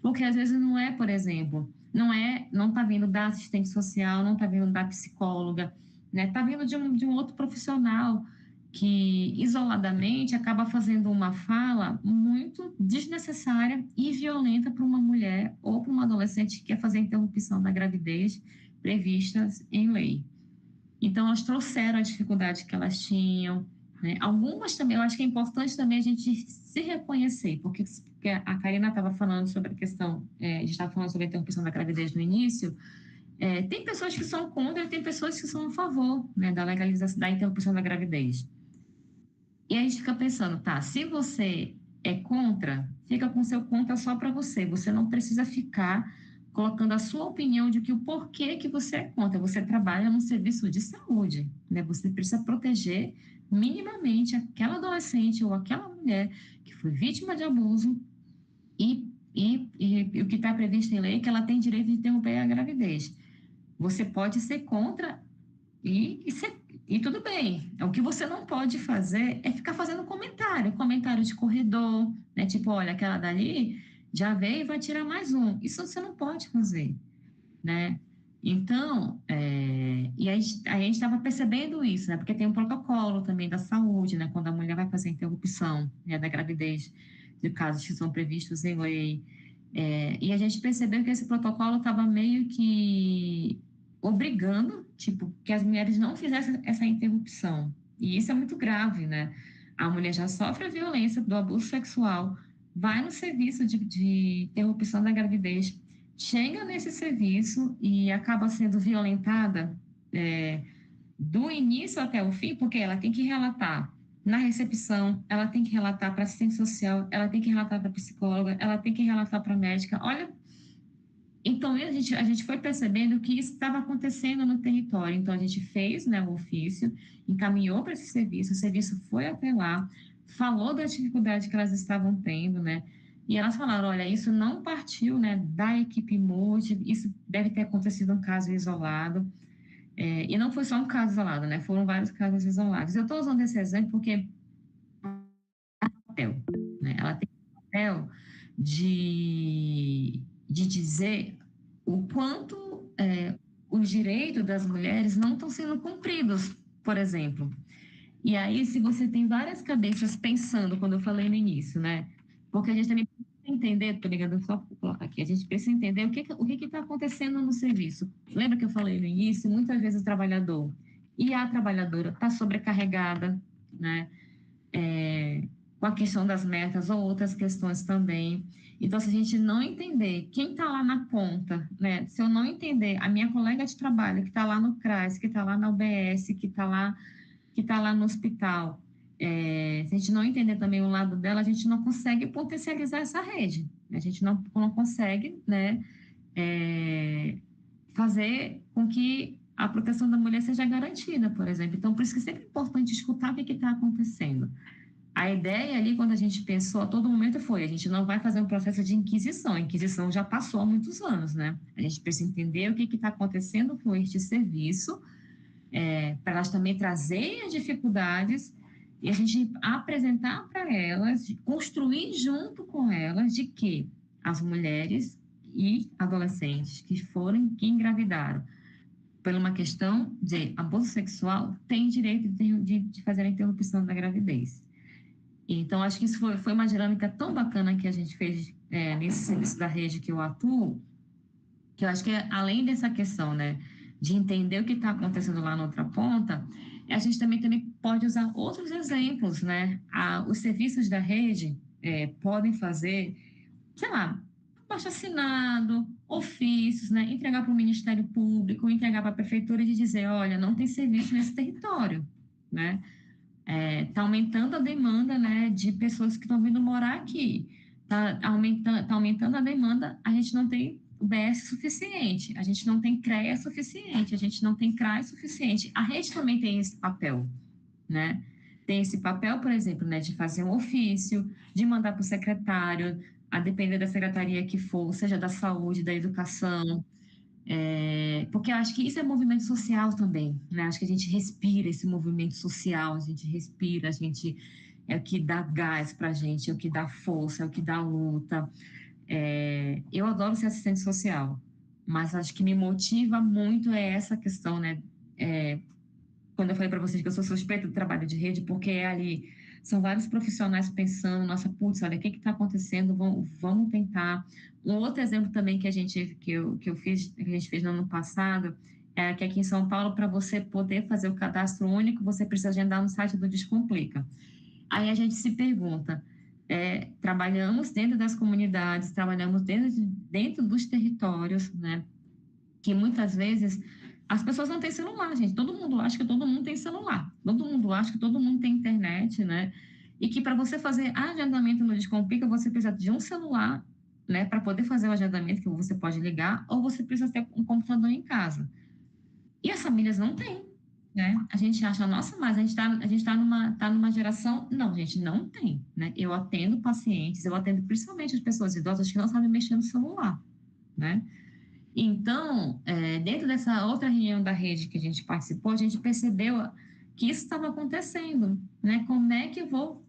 A: Porque às vezes não é, por exemplo, não está vindo da assistente social, não está vindo da psicóloga, né? Está vindo de um outro profissional que isoladamente acaba fazendo uma fala muito desnecessária e violenta para uma mulher ou para uma adolescente que quer fazer a interrupção da gravidez previstas em lei. Então, elas trouxeram a dificuldade que elas tinham, né? Algumas também, eu acho que é importante também a gente se reconhecer, porque a Karina estava falando sobre a questão, a gente estava falando sobre a interrupção da gravidez no início, tem pessoas que são contra e tem pessoas que são a favor, né, da legalização da interrupção da gravidez. E aí a gente fica pensando, tá, se você é contra, fica com seu contra só para você. Você não precisa ficar colocando a sua opinião de que o porquê que você é contra. Você trabalha num serviço de saúde, né? Você precisa proteger minimamente aquela adolescente ou aquela mulher que foi vítima de abuso e o que está previsto em lei é que ela tem direito de interromper a gravidez. Você pode ser contra e tudo bem. O que você não pode fazer é ficar fazendo comentário de corredor, né? Tipo, olha, aquela dali já veio e vai tirar mais um. Isso você não pode fazer, né? Então, e a gente estava percebendo isso, né? Porque tem um protocolo também da saúde, né? Quando a mulher vai fazer a interrupção, né, da gravidez, de casos que são previstos em lei. E a gente percebeu que esse protocolo estava meio que obrigando, tipo, que as mulheres não fizessem essa interrupção. E isso é muito grave, né? A mulher já sofre a violência do abuso sexual, vai no serviço de interrupção da gravidez, chega nesse serviço e acaba sendo violentada do início até o fim, porque ela tem que relatar na recepção, ela tem que relatar para assistente social, ela tem que relatar para psicóloga, ela tem que relatar para médica. Olha, então a gente foi percebendo que isso estava acontecendo no território. Então a gente fez, né, o ofício, encaminhou para esse serviço, o serviço foi até lá, falou da dificuldade que elas estavam tendo, né? E elas falaram, olha, isso não partiu, né, da equipe multi, isso deve ter acontecido um caso isolado. E não foi só um caso isolado, né? Foram vários casos isolados. Eu estou usando esse exemplo porque papel, né? Ela tem o papel de dizer o quanto os direitos das mulheres não estão sendo cumpridos, por exemplo. E aí, se você tem várias cabeças pensando, quando eu falei no início, né? Porque a gente também precisa entender, tô ligado só aqui, a gente precisa entender o que está acontecendo no serviço. Lembra que eu falei no início? Muitas vezes o trabalhador e a trabalhadora está sobrecarregada, né? Com a questão das metas ou outras questões também. Então, se a gente não entender quem está lá na ponta, né? Se eu não entender a minha colega de trabalho que está lá no CRAS, que está lá na UBS, que está lá no hospital, se a gente não entender também o lado dela, a gente não consegue potencializar essa rede. A gente não consegue, né, fazer com que a proteção da mulher seja garantida, por exemplo. Então, por isso que é sempre importante escutar o que está acontecendo. A ideia ali, quando a gente pensou, a todo momento foi, a gente não vai fazer um processo de inquisição. A inquisição já passou há muitos anos, né? A gente precisa entender o que está acontecendo com este serviço, para elas também trazerem as dificuldades e a gente apresentar para elas, construir junto com elas de que as mulheres e adolescentes que engravidaram por uma questão de abuso sexual têm direito de fazer a interrupção da gravidez. Então, acho que isso foi uma dinâmica tão bacana que a gente fez nesse serviço da rede que eu atuo, que eu acho que além dessa questão, né, de entender o que está acontecendo lá na outra ponta, a gente também pode usar outros exemplos, né? Os serviços da rede podem fazer, sei lá, abaixo-assinado, ofícios, né? Entregar para o Ministério Público, entregar para a Prefeitura e dizer, olha, não tem serviço nesse território, né? Está aumentando a demanda, né, de pessoas que estão vindo morar aqui. Está aumentando a demanda, a gente não tem UBS suficiente, a gente não tem CREA suficiente, a gente não tem CRAS suficiente. A rede também tem esse papel, né? Tem esse papel, por exemplo, né, de fazer um ofício, de mandar para o secretário, a depender da secretaria que for, seja da saúde, da educação, porque eu acho que isso é movimento social também, né? Acho que a gente respira esse movimento social, a gente respira, a gente é o que dá gás para a gente, é o que dá força, é o que dá luta. Eu adoro ser assistente social, mas acho que me motiva muito essa questão, né? Quando eu falei para vocês que eu sou suspeita do trabalho de rede, porque ali são vários profissionais pensando, nossa, putz, olha, o que está acontecendo? Vamos tentar. Um outro exemplo também que a gente fez no ano passado é que aqui em São Paulo, para você poder fazer o cadastro único, você precisa agendar no site do Descomplica. Aí a gente se pergunta, trabalhamos dentro das comunidades, trabalhamos dentro dos territórios, né? Que muitas vezes as pessoas não têm celular, gente. Todo mundo acha que todo mundo tem celular. Todo mundo acha que todo mundo tem internet, né? E que para você fazer agendamento no Descomplica, você precisa de um celular, né? Para poder fazer o agendamento, que você pode ligar, ou você precisa ter um computador em casa. E as famílias não têm, né? A gente acha, nossa, mas a gente tá numa geração. Não, gente, não tem, né? Eu atendo pacientes, eu atendo principalmente as pessoas idosas que não sabem mexer no celular, né? Então, dentro dessa outra reunião da rede que a gente participou, a gente percebeu que isso estava acontecendo, né? Como é que eu vou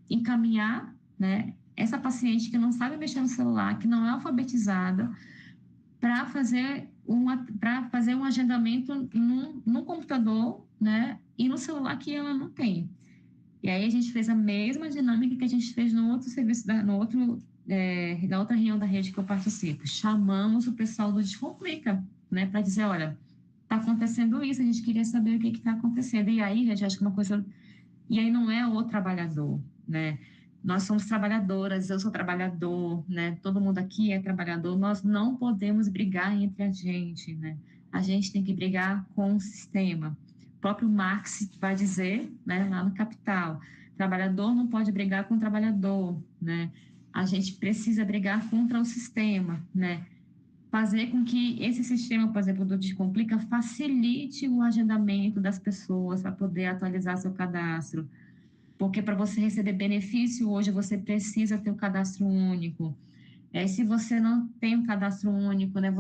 A: encaminhar, né, essa paciente que não sabe mexer no celular, que não é alfabetizada, para fazer um agendamento no computador, né, e no celular que ela não tem. E aí a gente fez a mesma dinâmica que a gente fez no outro serviço, na outra reunião da rede que eu participo. Chamamos o pessoal do Descomplica, né, para dizer, olha, está acontecendo isso, a gente queria saber o que está acontecendo. E aí, gente, acho que uma coisa... E aí não é o trabalhador, né? Nós somos trabalhadoras, eu sou trabalhador, né? Todo mundo aqui é trabalhador. Nós não podemos brigar entre a gente, né? A gente tem que brigar com o sistema. O próprio Marx vai dizer, né, lá no Capital, trabalhador não pode brigar com o trabalhador, né? A gente precisa brigar contra o sistema, né? Fazer com que esse sistema, por exemplo, do Descomplica, facilite o agendamento das pessoas para poder atualizar seu cadastro. Porque para você receber benefício hoje, você precisa ter o cadastro único. Se você não tem um cadastro único, né,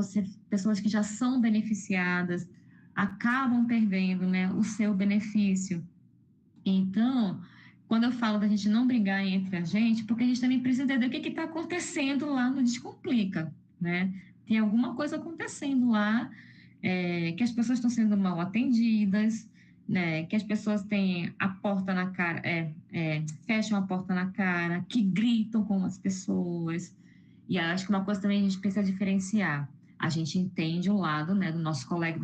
A: pessoas que já são beneficiadas acabam perdendo, né, o seu benefício. Então, quando eu falo da gente não brigar entre a gente, porque a gente também precisa entender o que está acontecendo lá no Descomplica, né? Tem alguma coisa acontecendo lá, que as pessoas estão sendo mal atendidas, né? Que as pessoas têm a porta na cara, fecham a porta na cara, que gritam com as pessoas. E acho que uma coisa também a gente precisa diferenciar. A gente entende o lado, né, do nosso colega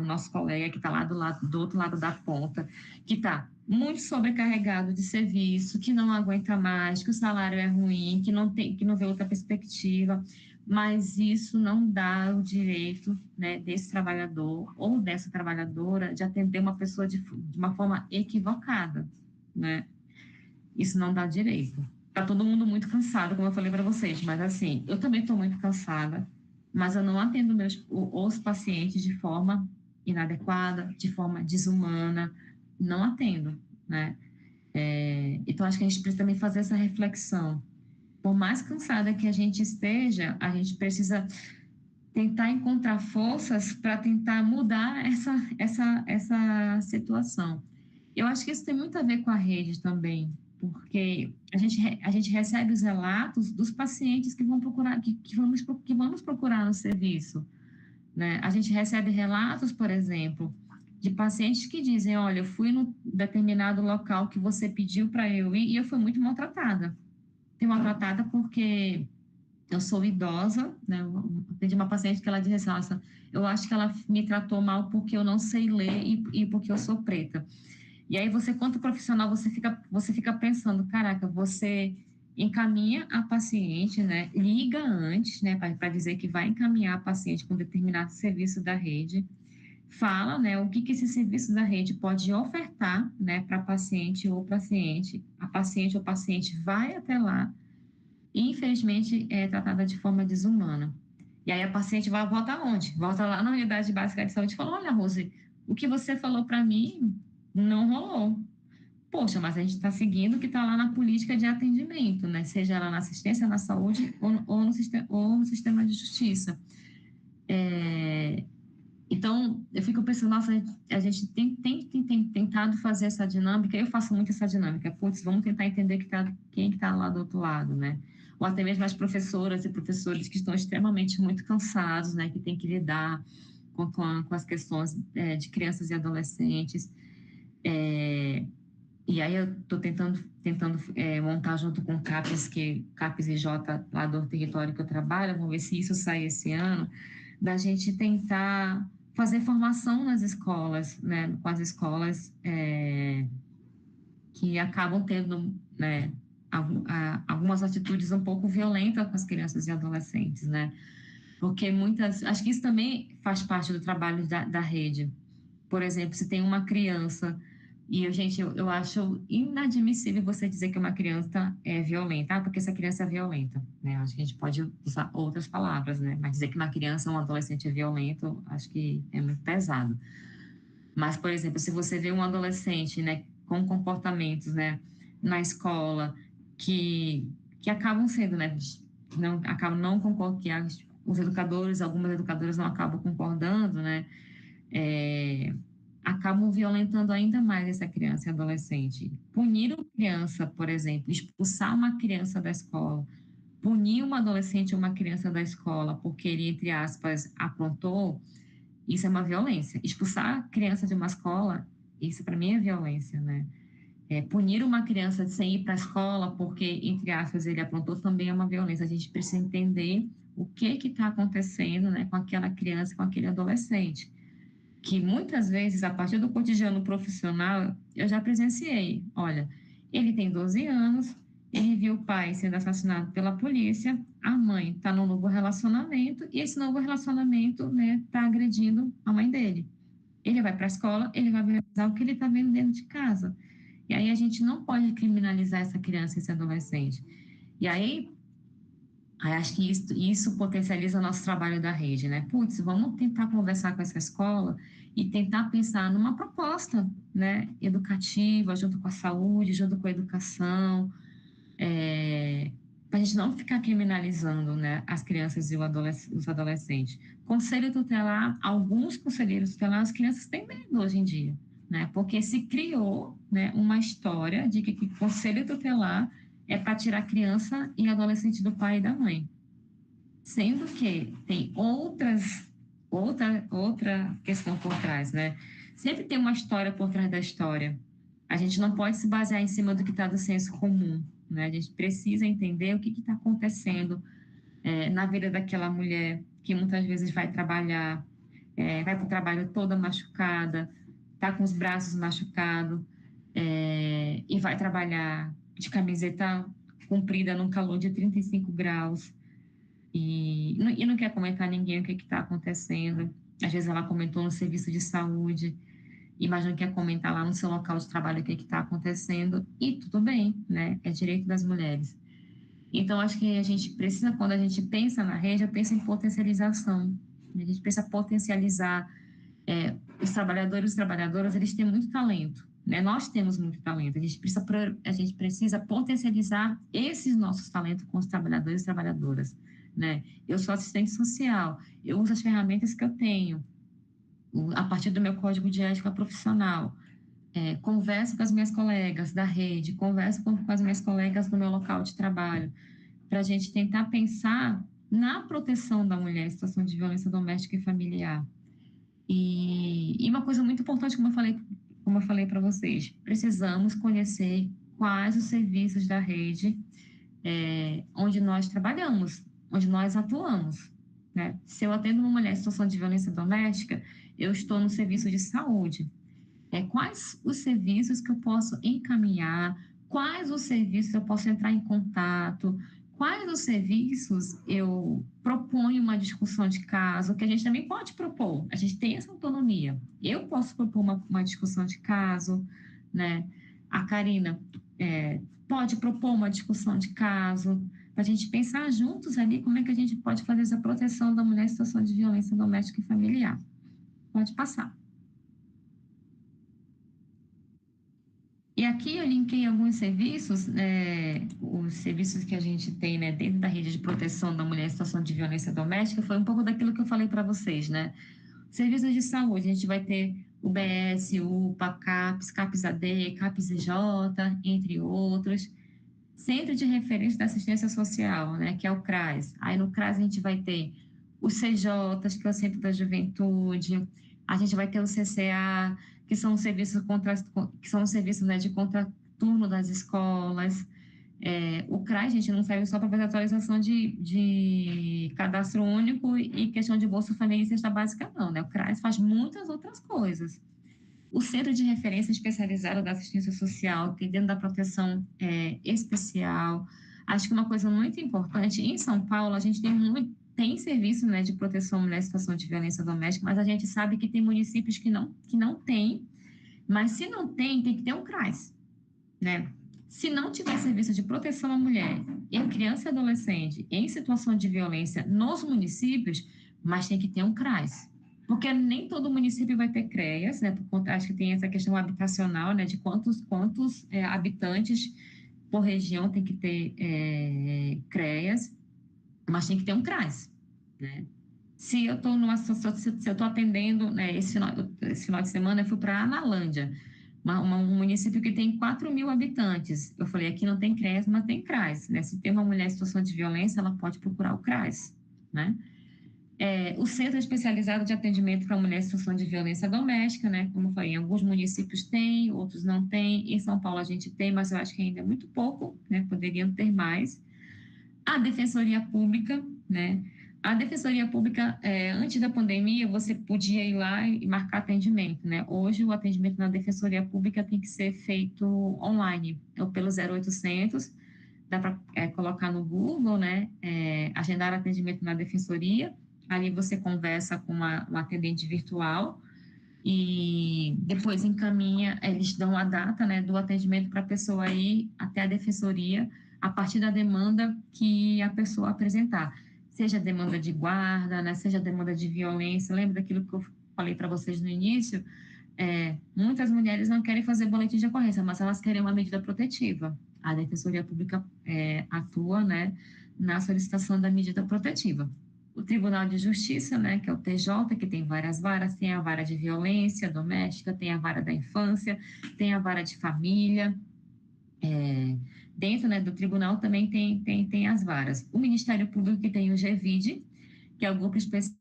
A: que está lá do outro lado da ponta, que está muito sobrecarregado de serviço, que não aguenta mais, que o salário é ruim, que não vê outra perspectiva, mas isso não dá o direito, né, desse trabalhador ou dessa trabalhadora de atender uma pessoa de uma forma equivocada, né? Isso não dá direito. Tá todo mundo muito cansado, como eu falei para vocês, mas assim, eu também estou muito cansada, mas eu não atendo os pacientes de forma inadequada, de forma desumana, não atendo, né? Então, acho que a gente precisa também fazer essa reflexão. Por mais cansada que a gente esteja, a gente precisa tentar encontrar forças para tentar mudar essa situação. Eu acho que isso tem muito a ver com a rede também, porque a gente recebe os relatos dos pacientes que vão procurar, que vamos procurar no serviço, né? A gente recebe relatos, por exemplo, de pacientes que dizem, olha, eu fui no determinado local que você pediu para eu ir e eu fui muito maltratada. Fui maltratada porque eu sou idosa, né? Eu atendi uma paciente que ela disse assim, nossa, eu acho que ela me tratou mal porque eu não sei ler e porque eu sou preta. E aí você, quanto profissional, você fica pensando, caraca, você encaminha a paciente, né? Liga antes, né, para dizer que vai encaminhar a paciente com determinado serviço da rede, fala, né, o que esse serviço da rede pode ofertar, né, para paciente, a paciente ou paciente vai até lá e, infelizmente, é tratada de forma desumana. E aí a paciente volta onde? Volta lá na unidade básica de saúde e fala, olha, Rose, o que você falou para mim não rolou. Poxa, mas a gente está seguindo o que está lá na política de atendimento, né? Seja lá na assistência na saúde ou no sistema de justiça. Então, eu fico pensando, nossa, a gente tem tentado fazer essa dinâmica, eu faço muito essa dinâmica, putz, vamos tentar entender quem está lá do outro lado, né? Ou até mesmo as professoras e professores que estão extremamente muito cansados, né? Que têm que lidar com as questões de crianças e adolescentes. E aí eu estou tentando montar junto com o CAPES e J, lá do território que eu trabalho, vamos ver se isso sai esse ano, da gente tentar fazer formação nas escolas, né, com as escolas que acabam tendo, né, algumas atitudes um pouco violentas com as crianças e adolescentes, né, porque acho que isso também faz parte do trabalho da rede. Por exemplo, se tem uma criança e, gente, eu acho inadmissível você dizer que uma criança é violenta, porque essa criança é violenta, né? Acho que a gente pode usar outras palavras, né? Mas dizer que uma criança ou um adolescente é violento, acho que é muito pesado. Mas, por exemplo, se você vê um adolescente, né, com comportamentos, né, na escola que acabam sendo, né, não acabam não concordando, que os educadores, algumas educadoras não acabam concordando, né? Acabam violentando ainda mais essa criança e adolescente. Punir uma criança, por exemplo, expulsar uma criança da escola, punir uma adolescente ou uma criança da escola porque ele, entre aspas, aprontou, isso é uma violência. Expulsar a criança de uma escola, isso para mim é violência, né? Punir uma criança sem ir para a escola porque, entre aspas, ele aprontou também é uma violência. A gente precisa entender o que está acontecendo, né, com aquela criança, com aquele adolescente, que muitas vezes, a partir do cotidiano profissional, eu já presenciei. Olha, ele tem 12 anos, ele viu o pai sendo assassinado pela polícia, a mãe está num novo relacionamento, e esse novo relacionamento, né, está agredindo a mãe dele. Ele vai para a escola, ele vai realizar o que ele está vendo dentro de casa. E aí a gente não pode criminalizar essa criança, esse adolescente. E aí acho que isso potencializa o nosso trabalho da rede, né? Putz, vamos tentar conversar com essa escola e tentar pensar numa proposta, né, educativa, junto com a saúde, junto com a educação, para a gente não ficar criminalizando, né, as crianças e os adolescentes. Conselho tutelar, alguns conselheiros tutelares, as crianças têm medo hoje em dia, né? Porque se criou, né, uma história de que o conselho tutelar é para tirar criança e adolescente do pai e da mãe, sendo que tem outra questão por trás, né? Sempre tem uma história por trás da história. A gente não pode se basear em cima do que está do senso comum, né? A gente precisa entender o que está acontecendo na vida daquela mulher que muitas vezes vai trabalhar, vai para o trabalho toda machucada, está com os braços machucados, e vai trabalhar de camiseta comprida num calor de 35 graus e não quer comentar ninguém o que está acontecendo. Às vezes ela comentou no serviço de saúde, mas não quer comentar lá no seu local de trabalho o que está acontecendo, e tudo bem, né? É direito das mulheres. Então, acho que a gente precisa, quando a gente pensa na rede, eu penso em potencialização. A gente precisa potencializar os trabalhadores e trabalhadoras, eles têm muito talento, né? Nós temos muito talento. A gente precisa potencializar esses nossos talentos com os trabalhadores e trabalhadoras, né? Eu sou assistente social, eu uso as ferramentas que eu tenho, a partir do meu código de ética profissional. Converso com as minhas colegas da rede, converso com as minhas colegas do meu local de trabalho, para a gente tentar pensar na proteção da mulher em situação de violência doméstica e familiar. E uma coisa muito importante, como eu falei para vocês, precisamos conhecer quais os serviços da rede onde nós trabalhamos, onde nós atuamos, né? Se eu atendo uma mulher em situação de violência doméstica, eu estou no serviço de saúde. Quais os serviços que eu posso encaminhar, quais os serviços eu posso entrar em contato, quais os serviços eu proponho uma discussão de caso, que a gente também pode propor, a gente tem essa autonomia. Eu posso propor uma discussão de caso, né? A Karina pode propor uma discussão de caso, para a gente pensar juntos ali como é que a gente pode fazer essa proteção da mulher em situação de violência doméstica e familiar. Pode passar. E aqui eu linkei alguns serviços, os serviços que a gente tem, né, dentro da rede de proteção da mulher em situação de violência doméstica, foi um pouco daquilo que eu falei para vocês, né? Serviços de saúde, a gente vai ter o BS, UPA, CAPS, CAPS-AD, CAPS-EJ, entre outros. Centro de Referência da Assistência Social, né, que é o CRAS. Aí no CRAS a gente vai ter os CJs, que é o Centro da Juventude, a gente vai ter o CCA, que são serviços, né, de contraturno das escolas. O CRAS, a gente não serve só para fazer atualização de cadastro único e questão de Bolsa Família e Cesta Básica, não, né? O CRAS faz muitas outras coisas. O Centro de Referência Especializado da Assistência Social, que dentro da proteção especial. Acho que uma coisa muito importante, em São Paulo, a gente tem serviço, né, de proteção à mulher em situação de violência doméstica, mas a gente sabe que tem municípios que não tem, mas se não tem que ter um CRAS, né? Se não tiver serviço de proteção à mulher e criança e adolescente em situação de violência nos municípios, mas tem que ter um CRAS. Porque nem todo município vai ter CREAS, né? Acho que tem essa questão habitacional, né? De quantos habitantes por região tem que ter CREAS, mas tem que ter um CRAS, né? Se eu estou atendendo, né, esse final de semana, eu fui para Analândia, um município que tem 4.000 habitantes. Eu falei, aqui não tem CREAS, mas tem CRAS, né? Se tem uma mulher em situação de violência, ela pode procurar o CRAS, né? O Centro Especializado de Atendimento para Mulher em Situação de Violência Doméstica, né? Como eu falei, em alguns municípios tem, outros não tem. Em São Paulo a gente tem, mas eu acho que ainda é muito pouco, né? Poderiam ter mais. A Defensoria Pública, né? A Defensoria Pública, antes da pandemia, você podia ir lá e marcar atendimento, né? Hoje, o atendimento na Defensoria Pública tem que ser feito online, ou pelo 0800, dá para colocar no Google, né? Agendar atendimento na Defensoria, ali você conversa com uma atendente virtual e depois encaminha, eles dão a data, né, do atendimento para a pessoa ir até a Defensoria a partir da demanda que a pessoa apresentar, seja demanda de guarda, né, seja demanda de violência. Lembra daquilo que eu falei para vocês no início? Muitas mulheres não querem fazer boletim de ocorrência, mas elas querem uma medida protetiva. A Defensoria Pública atua, né, na solicitação da medida protetiva. o Tribunal de Justiça, né, que é o TJ, que tem várias varas, tem a vara de violência doméstica, tem a vara da infância, tem a vara de família. É, dentro, né, do tribunal também tem as varas. O Ministério Público que tem o GEVID, que é o Grupo Especial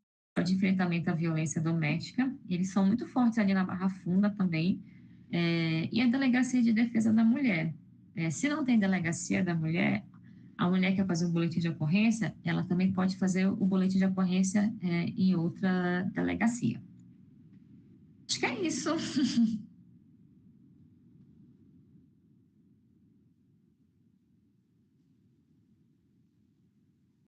A: de Enfrentamento à Violência Doméstica. Eles são muito fortes ali na Barra Funda também. E a Delegacia de Defesa da Mulher. Se não tem Delegacia da Mulher, a mulher que quer fazer o boletim de ocorrência, ela também pode fazer o boletim de ocorrência em outra delegacia. Acho que é isso.